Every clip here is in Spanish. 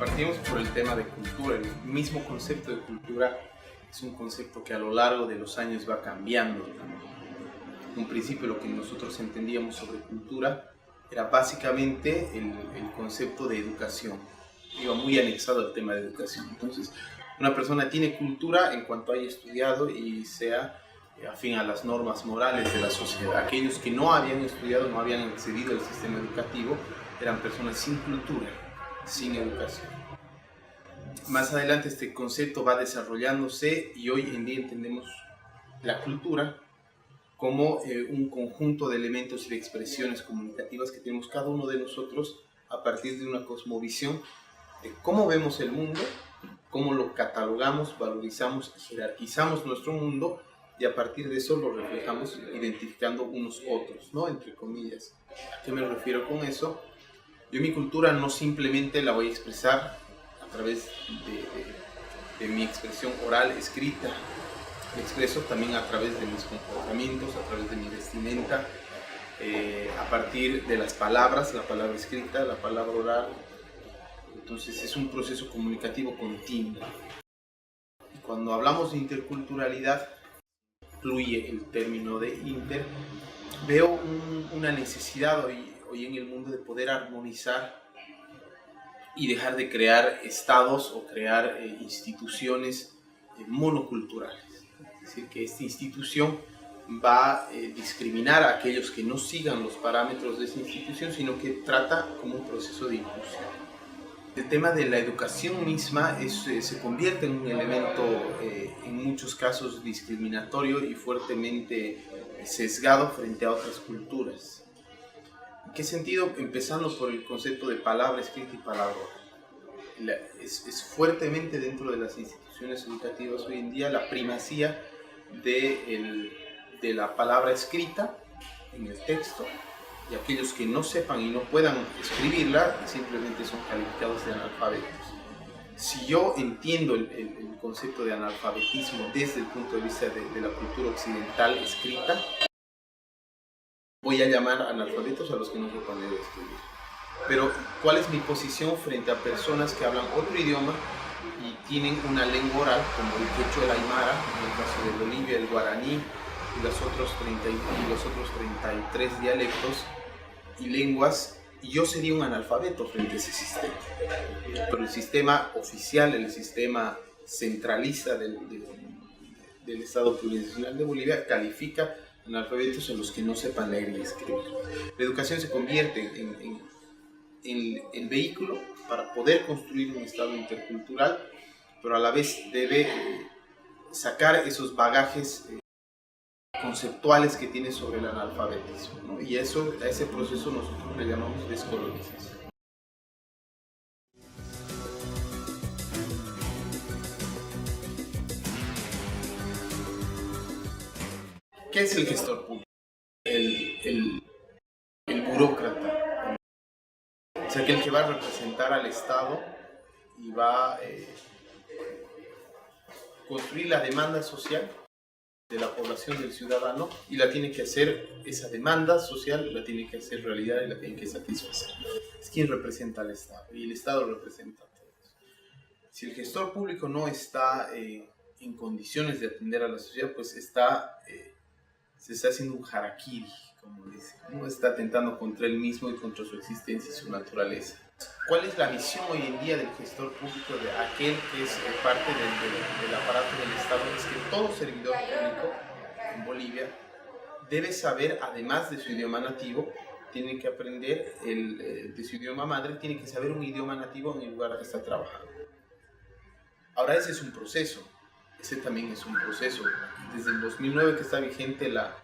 Partimos por el tema de cultura. El mismo concepto de cultura es un concepto que a lo largo de los años va cambiando también. En un principio lo que nosotros entendíamos sobre cultura era básicamente el concepto de educación. Iba muy anexado al tema de educación. Entonces, una persona tiene cultura en cuanto haya estudiado y sea afín a las normas morales de la sociedad. Aquellos que no habían estudiado, no habían accedido al sistema educativo, eran personas sin cultura, sin educación. Más adelante este concepto va desarrollándose y hoy en día entendemos la cultura como un conjunto de elementos y de expresiones comunicativas que tenemos cada uno de nosotros a partir de una cosmovisión de cómo vemos el mundo, cómo lo catalogamos, valorizamos y jerarquizamos nuestro mundo, y a partir de eso lo reflejamos identificando unos otros, ¿no? Entre comillas. ¿A qué me refiero con eso? Yo mi cultura no simplemente la voy a expresar a través de mi expresión oral, escrita. La expreso también a través de mis comportamientos, a través de mi vestimenta, a partir de las palabras, la palabra escrita, la palabra oral. Entonces es un proceso comunicativo continuo. Y cuando hablamos de interculturalidad, incluye el término de inter, veo una necesidad hoy en el mundo de poder armonizar y dejar de crear estados o crear instituciones monoculturales. Es decir, que esta institución va a discriminar a aquellos que no sigan los parámetros de esa institución, sino que trata como un proceso de inclusión. El tema de la educación misma se convierte en un elemento en muchos casos discriminatorio y fuertemente sesgado frente a otras culturas. ¿En qué sentido? Empezando por el concepto de palabra escrita y palabra oral. Es fuertemente dentro de las instituciones educativas hoy en día la primacía de la palabra escrita en el texto, y aquellos que no sepan y no puedan escribirla simplemente son calificados de analfabetos. Si yo entiendo el concepto de analfabetismo desde el punto de vista de la cultura occidental escrita, voy a llamar analfabetos a los que no sepan leer y escribir. Pero ¿cuál es mi posición frente a personas que hablan otro idioma y tienen una lengua oral, como el quechua, el aymara, en el caso de Bolivia, el guaraní y los otros 33 dialectos y lenguas, y yo sería un analfabeto frente a ese sistema? Pero el sistema oficial, el sistema centralista del Estado Plurinacional de Bolivia califica analfabetos a los que no sepan leer y escribir. La educación se convierte en el vehículo para poder construir un Estado intercultural, pero a la vez debe sacar esos bagajes conceptuales que tiene sobre el analfabetismo, ¿no? Y a ese proceso nosotros le llamamos descolonización. ¿Qué es el gestor público? El burócrata. Es aquel que va a representar al Estado y va a construir la demanda social de la población, del ciudadano, y la tiene que hacer, esa demanda social la tiene que hacer realidad y la tiene que satisfacer. Es quien representa al Estado, y el Estado representa a todos. Si el gestor público no está en condiciones de atender a la sociedad, pues se está haciendo un harakiri, como dice, ¿no? Está atentando contra él mismo y contra su existencia y su naturaleza. ¿Cuál es la visión hoy en día del gestor público, de aquel que es parte del aparato del Estado? Es que todo servidor público en Bolivia debe saber, además de su idioma nativo, tiene que aprender de su idioma madre, tiene que saber un idioma nativo en el lugar que está trabajando. Ahora ese es un proceso, ese también es un proceso. Desde el 2009 que está vigente la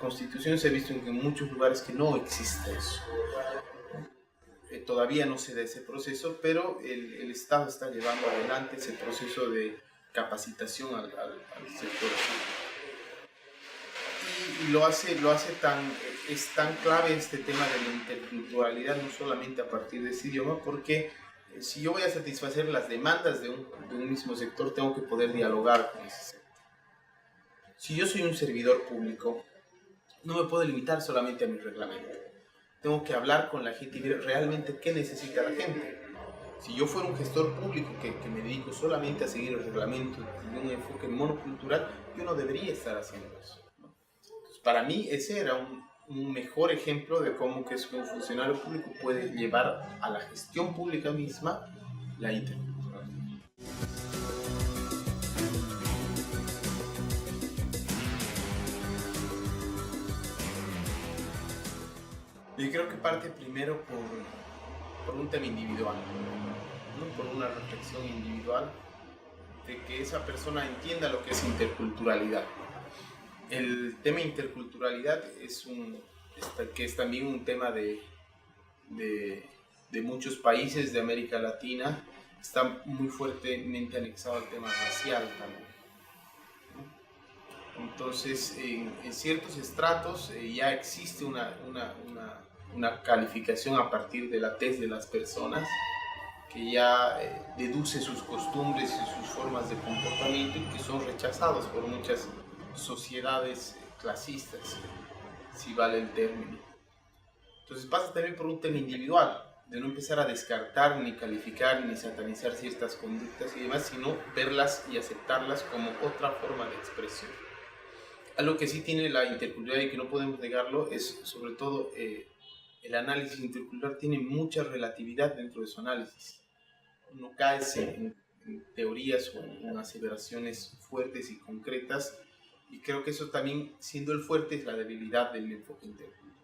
Constitución, se ha visto en muchos lugares que no existe eso. Todavía no se da ese proceso, pero el Estado está llevando adelante ese proceso de capacitación al sector público. Y es tan clave este tema de la interculturalidad, no solamente a partir de ese idioma, porque si yo voy a satisfacer las demandas de un mismo sector, tengo que poder dialogar con ese sector. Si yo soy un servidor público, no me puedo limitar solamente a mi reglamento. Tengo que hablar con la gente y ver realmente qué necesita la gente. Si yo fuera un gestor público que me dedico solamente a seguir el reglamento de un enfoque monocultural, yo no debería estar haciendo eso, ¿no? Entonces, para mí ese era un mejor ejemplo de cómo que es que un funcionario público puede llevar a la gestión pública misma la interculturalidad. Yo creo que parte primero por un tema individual, ¿no? Por una reflexión individual de que esa persona entienda lo que es interculturalidad. El tema interculturalidad que es también un tema de muchos países de América Latina, está muy fuertemente anexado al tema racial también, ¿no? Entonces, en ciertos estratos ya existe una calificación a partir de la tez de las personas que ya deduce sus costumbres y sus formas de comportamiento y que son rechazados por muchas sociedades clasistas, si vale el término. Entonces pasa también por un tema individual, de no empezar a descartar, ni calificar, ni satanizar ciertas conductas y demás, sino verlas y aceptarlas como otra forma de expresión. Algo que sí tiene la interculturalidad y que no podemos negarlo es sobre todo el análisis intercultural tiene mucha relatividad dentro de su análisis. No cae en teorías o en aseveraciones fuertes y concretas, y creo que eso también, siendo el fuerte, es la debilidad del enfoque intercultural.